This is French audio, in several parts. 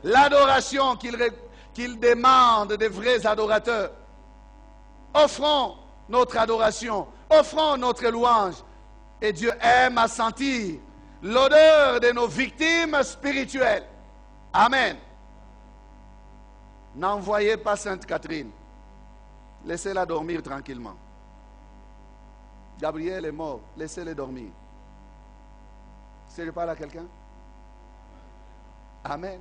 L'adoration qu'il demande des vrais adorateurs. Offrons notre adoration, offrons notre louange. Et Dieu aime à sentir l'odeur de nos victimes spirituelles. Amen. N'envoyez pas Sainte Catherine. Laissez-la dormir tranquillement. Gabriel est mort. Laissez-le dormir. Si je parle à quelqu'un? Amen.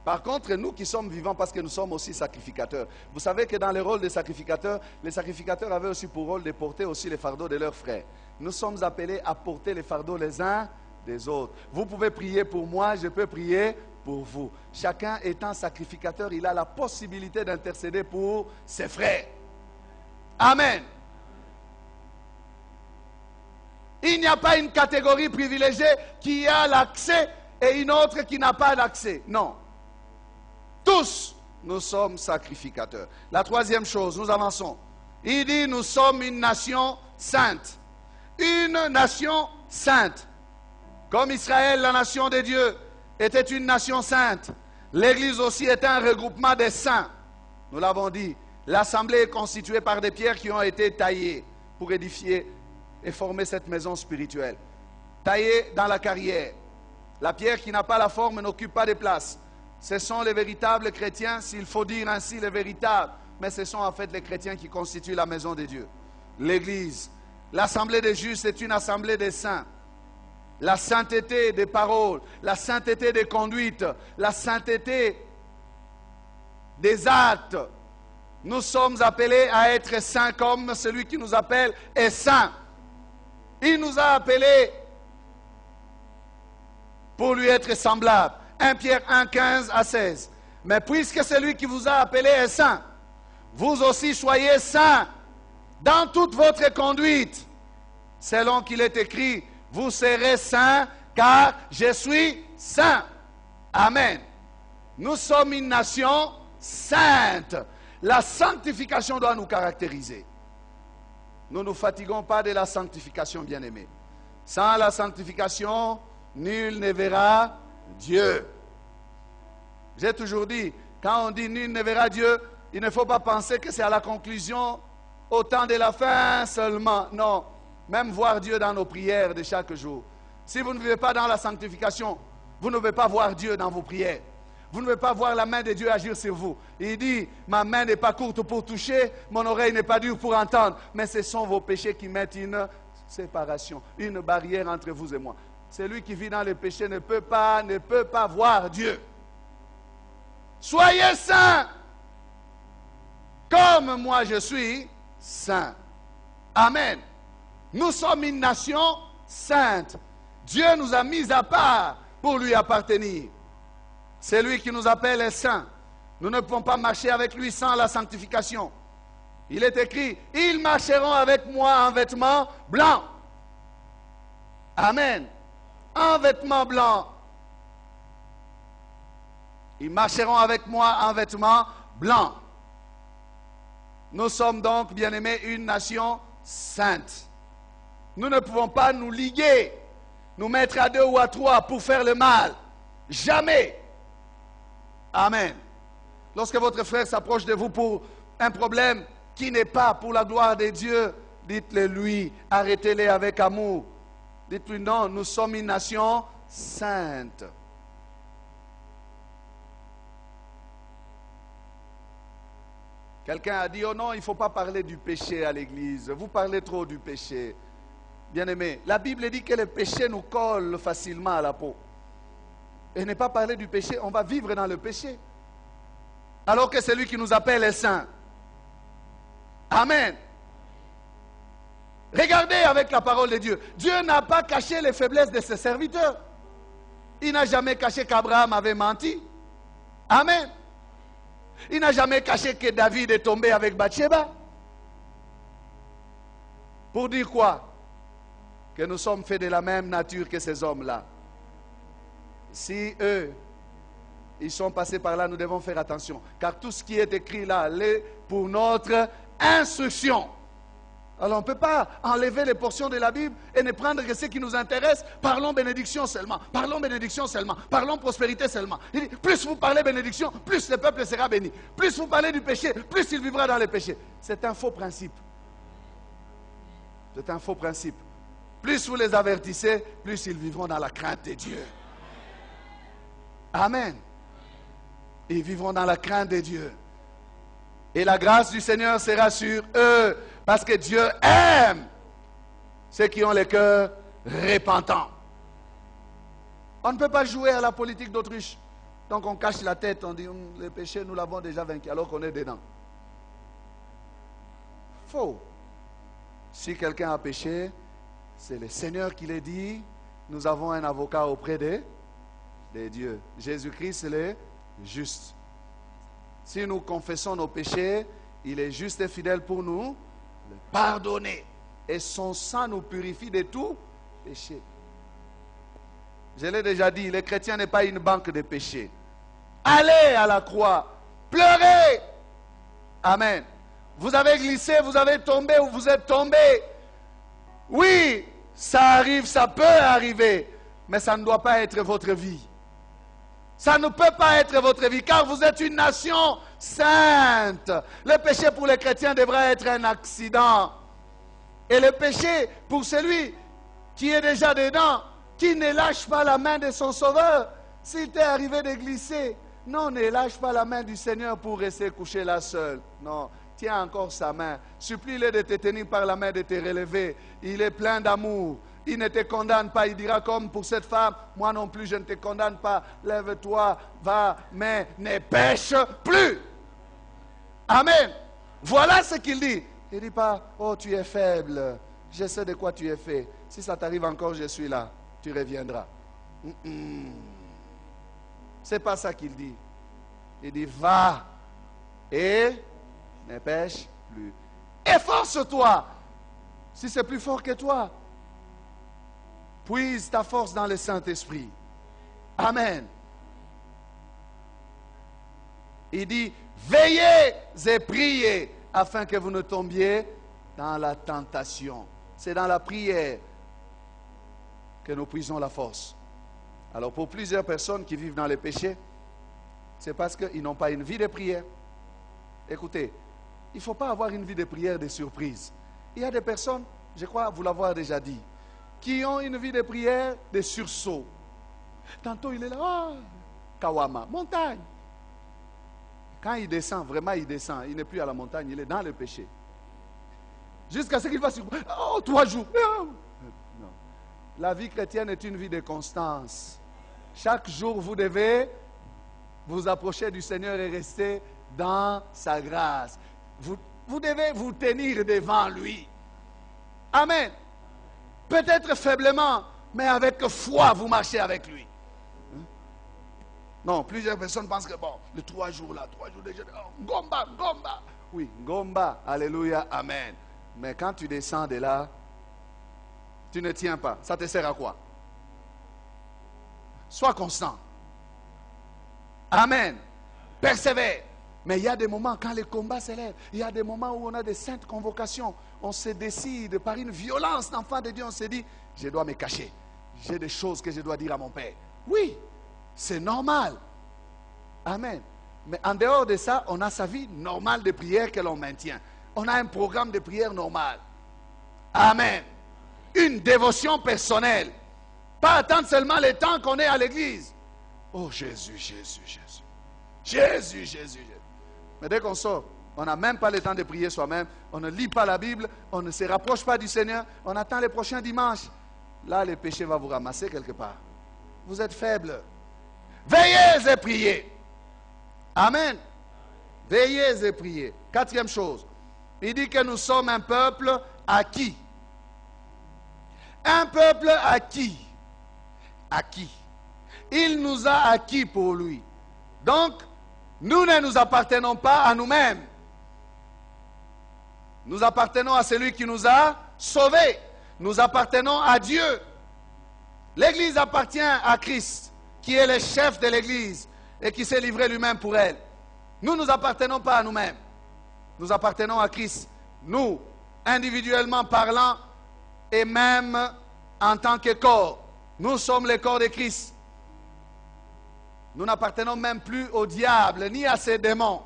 Par contre, nous qui sommes vivants, parce que nous sommes aussi sacrificateurs. Vous savez que dans le rôle des sacrificateurs, les sacrificateurs avaient aussi pour rôle de porter aussi les fardeaux de leurs frères. Nous sommes appelés à porter les fardeaux les uns des autres. Vous pouvez prier pour moi, je peux prier pour vous. Chacun étant sacrificateur, il a la possibilité d'intercéder pour ses frères. Amen. Il n'y a pas une catégorie privilégiée qui a l'accès et une autre qui n'a pas d'accès. Non. Tous, nous sommes sacrificateurs. La troisième chose, nous avançons. Il dit, nous sommes une nation sainte. Une nation sainte. Comme Israël, la nation de Dieu, était une nation sainte. L'Église aussi est un regroupement des saints. Nous l'avons dit. L'assemblée est constituée par des pierres qui ont été taillées pour édifier et former cette maison spirituelle. Taillées dans la carrière. La pierre qui n'a pas la forme n'occupe pas de place. Ce sont les véritables chrétiens, s'il faut dire ainsi les véritables, mais ce sont en fait les chrétiens qui constituent la maison de Dieu. L'Église, l'assemblée des justes est une assemblée des saints. La sainteté des paroles, la sainteté des conduites, la sainteté des actes. Nous sommes appelés à être saints comme celui qui nous appelle est saint. Il nous a appelés pour lui être semblable. 1 Pierre 1, 15 à 16. Mais puisque celui qui vous a appelé est saint, vous aussi soyez saints dans toute votre conduite. Selon qu'il est écrit, vous serez saints car je suis saint. Amen. Nous sommes une nation sainte. La sanctification doit nous caractériser. Nous ne nous fatiguons pas de la sanctification, bien-aimés. Sans la sanctification, nul ne verra Dieu. J'ai toujours dit, quand on dit nul ne verra Dieu, il ne faut pas penser que c'est à la conclusion, au temps de la fin seulement. Non, même voir Dieu dans nos prières de chaque jour. Si vous ne vivez pas dans la sanctification, vous ne pouvez pas voir Dieu dans vos prières. Vous ne pouvez pas voir la main de Dieu agir sur vous. Il dit, ma main n'est pas courte pour toucher, mon oreille n'est pas dure pour entendre. Mais ce sont vos péchés qui mettent une séparation, une barrière entre vous et moi. Celui qui vit dans le péché ne peut pas voir Dieu. Soyez saints, comme moi je suis saint. Amen. Nous sommes une nation sainte. Dieu nous a mis à part pour lui appartenir. C'est lui qui nous appelle les saints. Nous ne pouvons pas marcher avec lui sans la sanctification. Il est écrit, ils marcheront avec moi en vêtements blancs. Amen. En vêtements blancs. Ils marcheront avec moi en vêtements blancs. Nous sommes donc, bien-aimés, une nation sainte. Nous ne pouvons pas nous liguer, nous mettre à 2 ou à 3 pour faire le mal. Jamais. Amen. Lorsque votre frère s'approche de vous pour un problème qui n'est pas pour la gloire de Dieu, dites-le lui, arrêtez-le avec amour. Dites-lui non, nous sommes une nation sainte. Quelqu'un a dit, oh non, il ne faut pas parler du péché à l'église. Vous parlez trop du péché. Bien-aimé, la Bible dit que le péché nous colle facilement à la peau. Et ne pas parler du péché, on va vivre dans le péché. Alors que celui qui nous appelle est saint. Amen. Regardez avec la parole de Dieu. Dieu n'a pas caché les faiblesses de ses serviteurs. Il n'a jamais caché qu'Abraham avait menti. Amen. Il n'a jamais caché que David est tombé avec Bathsheba. Pour dire quoi? Que nous sommes faits de la même nature que ces hommes-là. Si eux, ils sont passés par là, nous devons faire attention. Car tout ce qui est écrit là, est pour notre instruction. Alors on ne peut pas enlever les portions de la Bible et ne prendre que ce qui nous intéresse. Parlons bénédiction seulement, parlons bénédiction seulement, parlons prospérité seulement. Il dit, plus vous parlez bénédiction, plus le peuple sera béni. Plus vous parlez du péché, plus il vivra dans le péché. C'est un faux principe. C'est un faux principe. Plus vous les avertissez, plus ils vivront dans la crainte de Dieu. Amen. Ils vivront dans la crainte de Dieu. Et la grâce du Seigneur sera sur eux. Parce que Dieu aime ceux qui ont le cœur repentant. On ne peut pas jouer à la politique d'Autriche. Donc on cache la tête, on dit le péché nous l'avons déjà vaincu alors qu'on est dedans. Faux. Si quelqu'un a péché, c'est le Seigneur qui l'a dit. Nous avons un avocat auprès de Dieu. Jésus-Christ, il est juste. Si nous confessons nos péchés, il est juste et fidèle pour nous le pardonner. Et son sang nous purifie de tout péché. Je l'ai déjà dit, le chrétien n'est pas une banque de péchés. Allez à la croix, pleurez. Amen. Vous avez glissé, vous avez tombé ou vous êtes tombé. Oui, ça arrive, ça peut arriver, mais ça ne doit pas être votre vie. Ça ne peut pas être votre vie, car vous êtes une nation sainte. Le péché pour les chrétiens devrait être un accident. Et le péché pour celui qui est déjà dedans, qui ne lâche pas la main de son sauveur, s'il t'est arrivé de glisser, non, ne lâche pas la main du Seigneur pour rester couché là seul. Non, tiens encore sa main. Supplie-le de te tenir par la main, de te relever. Il est plein d'amour. Il ne te condamne pas, il dira comme pour cette femme, moi non plus je ne te condamne pas, lève-toi, va, mais ne pêche plus. Amen. Voilà ce qu'il dit. Il ne dit pas, oh tu es faible, je sais de quoi tu es fait. Si ça t'arrive encore, je suis là, tu reviendras. C'est pas ça qu'il dit. Il dit, va et ne pêche plus. Efforce-toi, si c'est plus fort que toi. Puise ta force dans le Saint-Esprit. Amen. Il dit, veillez et priez afin que vous ne tombiez dans la tentation. C'est dans la prière que nous puisons la force. Alors pour plusieurs personnes qui vivent dans le péché, c'est parce qu'ils n'ont pas une vie de prière. Écoutez, il ne faut pas avoir une vie de prière de surprise. Il y a des personnes, je crois vous l'avoir déjà dit, qui ont une vie de prière de sursaut. Tantôt il est là, oh, Kawama, montagne. Quand il descend, vraiment il descend, il n'est plus à la montagne, il est dans le péché. Jusqu'à ce qu'il va sur, oh, 3 jours. Non. La vie chrétienne est une vie de constance. Chaque jour vous devez vous approcher du Seigneur et rester dans sa grâce. Vous devez vous tenir devant lui. Amen. Peut-être faiblement, mais avec foi, vous marchez avec lui. Non, plusieurs personnes pensent que, bon, les 3 jours là, 3 jours de jeûne, oh, Ngomba, Ngomba. Oui, Ngomba, alléluia, amen. Mais quand tu descends de là, tu ne tiens pas. Ça te sert à quoi? Sois constant. Amen. Persévère. Mais il y a des moments quand les combats s'élèvent, il y a des moments où on a des saintes convocations, on se décide par une violence d'enfant de Dieu, on se dit, je dois me cacher, j'ai des choses que je dois dire à mon Père. Oui, c'est normal. Amen. Mais en dehors de ça, on a sa vie normale de prière que l'on maintient. On a un programme de prière normal. Amen. Une dévotion personnelle. Pas attendre seulement le temps qu'on est à l'église. Oh Jésus, Jésus, Jésus. Jésus, Jésus, Jésus. Mais dès qu'on sort, on n'a même pas le temps de prier soi-même, on ne lit pas la Bible, on ne se rapproche pas du Seigneur, on attend le prochain dimanche. Là, le péché va vous ramasser quelque part. Vous êtes faible. Veillez et priez. Amen. Veillez et priez. 4e chose, il dit que nous sommes un peuple acquis. Un peuple acquis. Acquis. Il nous a acquis pour lui. Donc, nous ne nous appartenons pas à nous-mêmes. Nous appartenons à celui qui nous a sauvés. Nous appartenons à Dieu. L'Église appartient à Christ, qui est le chef de l'Église et qui s'est livré lui-même pour elle. Nous ne nous appartenons pas à nous-mêmes. Nous appartenons à Christ. Nous, individuellement parlant, et même en tant que corps. Nous sommes le corps de Christ. Nous n'appartenons même plus au diable, ni à ses démons.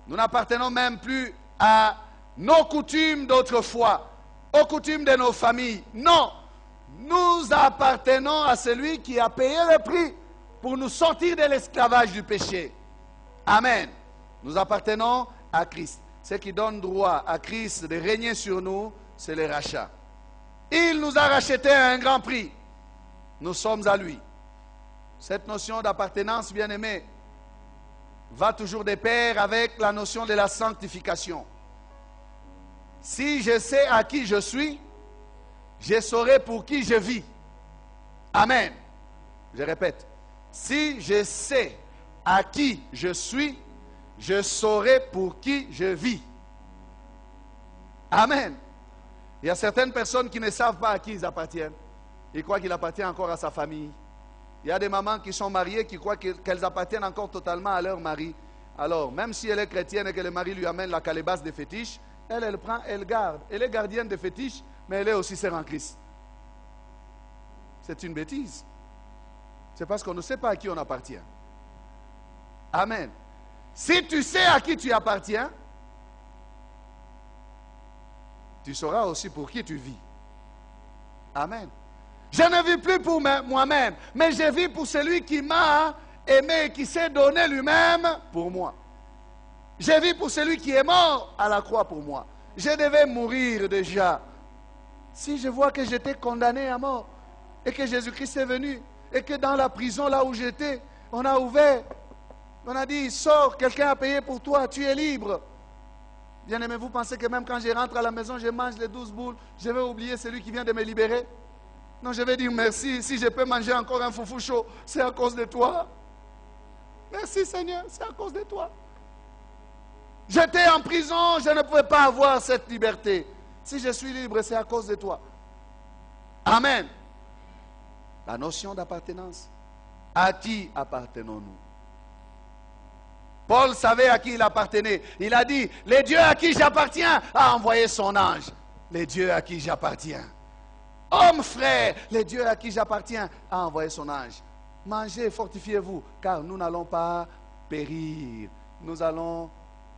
Nous n'appartenons même plus à nos coutumes d'autrefois, aux coutumes de nos familles. Non, nous appartenons à celui qui a payé le prix pour nous sortir de l'esclavage du péché. Amen. Nous appartenons à Christ. Ce qui donne droit à Christ de régner sur nous, c'est le rachat. Il nous a rachetés à un grand prix. Nous sommes à lui. Cette notion d'appartenance, bien-aimée, va toujours de pair avec la notion de la sanctification. Si je sais à qui je suis, je saurai pour qui je vis. Amen. Je répète. Si je sais à qui je suis, je saurai pour qui je vis. Amen. Il y a certaines personnes qui ne savent pas à qui ils appartiennent. Ils croient qu'il appartient encore à sa famille. Il y a des mamans qui sont mariées qui croient qu'elles appartiennent encore totalement à leur mari. Alors, même si elle est chrétienne et que le mari lui amène la calebasse des fétiches, elle prend, elle garde. Elle est gardienne des fétiches, mais elle est aussi sœur en Christ. C'est une bêtise. C'est parce qu'on ne sait pas à qui on appartient. Amen. Si tu sais à qui tu appartiens, tu sauras aussi pour qui tu vis. Amen. Je ne vis plus pour moi-même, mais je vis pour celui qui m'a aimé et qui s'est donné lui-même pour moi. Je vis pour celui qui est mort à la croix pour moi. Je devais mourir déjà. Si je vois que j'étais condamné à mort et que Jésus-Christ est venu et que dans la prison là où j'étais, on a ouvert, on a dit, sors, quelqu'un a payé pour toi, tu es libre. Bien-aimé, vous pensez que même quand je rentre à la maison, je mange les 12 boules, je vais oublier celui qui vient de me libérer? Non, je vais dire merci. Si je peux manger encore un foufou chaud, c'est à cause de toi. Merci Seigneur, c'est à cause de toi. J'étais en prison, je ne pouvais pas avoir cette liberté. Si je suis libre, c'est à cause de toi. Amen. La notion d'appartenance. À qui appartenons-nous? Paul savait à qui il appartenait. Il a dit, le Dieu à qui j'appartiens a envoyé son ange. Le Dieu à qui j'appartiens. Homme frère, le Dieu à qui j'appartiens a envoyé son ange. Mangez, fortifiez-vous, car nous n'allons pas périr. Nous allons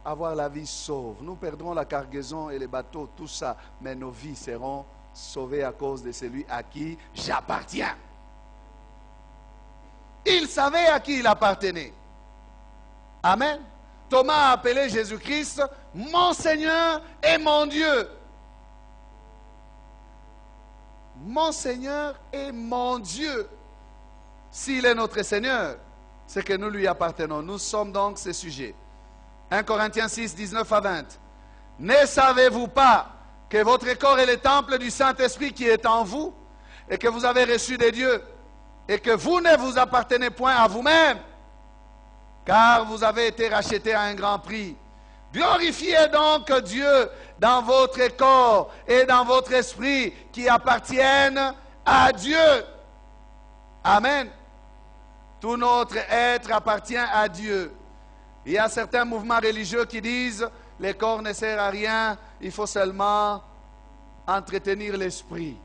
avoir la vie sauve. Nous perdrons la cargaison et les bateaux, tout ça, mais nos vies seront sauvées à cause de celui à qui j'appartiens. Il savait à qui il appartenait. Amen. Thomas a appelé Jésus-Christ mon Seigneur et mon Dieu. Mon Seigneur et mon Dieu. S'il est notre Seigneur, c'est que nous lui appartenons. Nous sommes donc ses sujets. 1 Corinthiens 6, 19 à 20. Ne savez-vous pas que votre corps est le temple du Saint-Esprit qui est en vous et que vous avez reçu de Dieu et que vous ne vous appartenez point à vous-même, car vous avez été rachetés à un grand prix. Glorifiez donc Dieu dans votre corps et dans votre esprit qui appartiennent à Dieu. Amen. Tout notre être appartient à Dieu. Il y a certains mouvements religieux qui disent le corps ne sert à rien, il faut seulement entretenir l'esprit.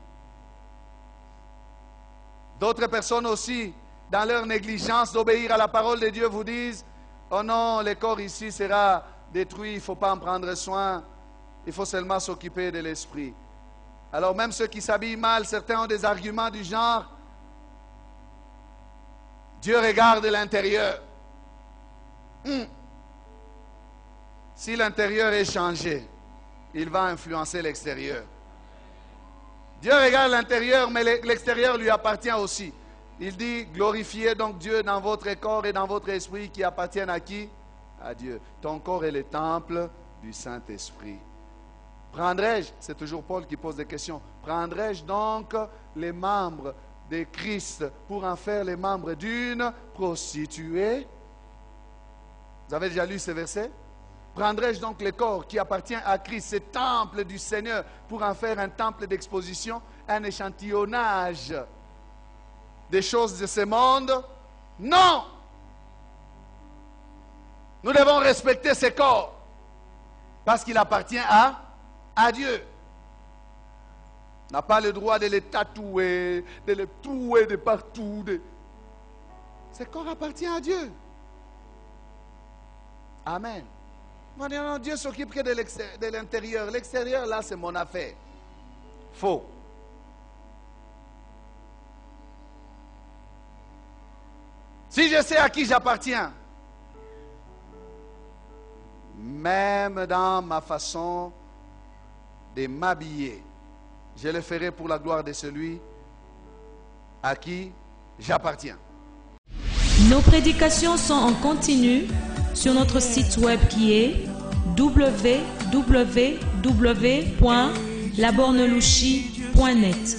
D'autres personnes aussi, dans leur négligence d'obéir à la parole de Dieu, vous disent, oh non, le corps ici sera détruit, il ne faut pas en prendre soin, il faut seulement s'occuper de l'esprit. Alors même ceux qui s'habillent mal, certains ont des arguments du genre, Dieu regarde l'intérieur. Si l'intérieur est changé, il va influencer l'extérieur. Dieu regarde l'intérieur, mais l'extérieur lui appartient aussi. Il dit, glorifiez donc Dieu dans votre corps et dans votre esprit qui appartiennent à qui? À Dieu. Ton corps est le temple du Saint-Esprit. Prendrai-je, c'est toujours Paul qui pose des questions, prendrai-je donc les membres de Christ pour en faire les membres d'une prostituée? Vous avez déjà lu ce verset? Prendrai-je donc le corps qui appartient à Christ, ce temple du Seigneur, pour en faire un temple d'exposition, un échantillonnage des choses de ce monde? Non! Nous devons respecter ce corps parce qu'il appartient à à Dieu. On n'a pas le droit de les tatouer, de les trouer de partout. Ce corps appartient à Dieu. Amen. Non, Dieu s'occupe que de l'intérieur. L'extérieur, là, c'est mon affaire. Faux. Si je sais à qui j'appartiens, même dans ma façon de m'habiller, je le ferai pour la gloire de celui à qui j'appartiens. Nos prédications sont en continu sur notre site web qui est www.labornelouchi.net.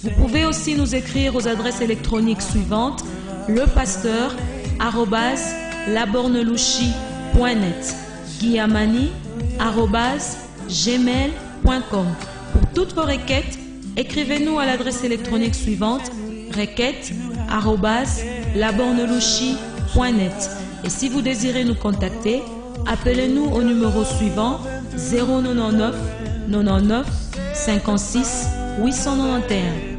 Vous pouvez aussi nous écrire aux adresses électroniques suivantes: lepasteur@labornelouchi.net, guillamani@gmail.com. Pour toutes vos requêtes, écrivez-nous à l'adresse électronique suivante: requêtes@labornelouchi.net. Et si vous désirez nous contacter, appelez-nous au numéro suivant: 099 99 56 891.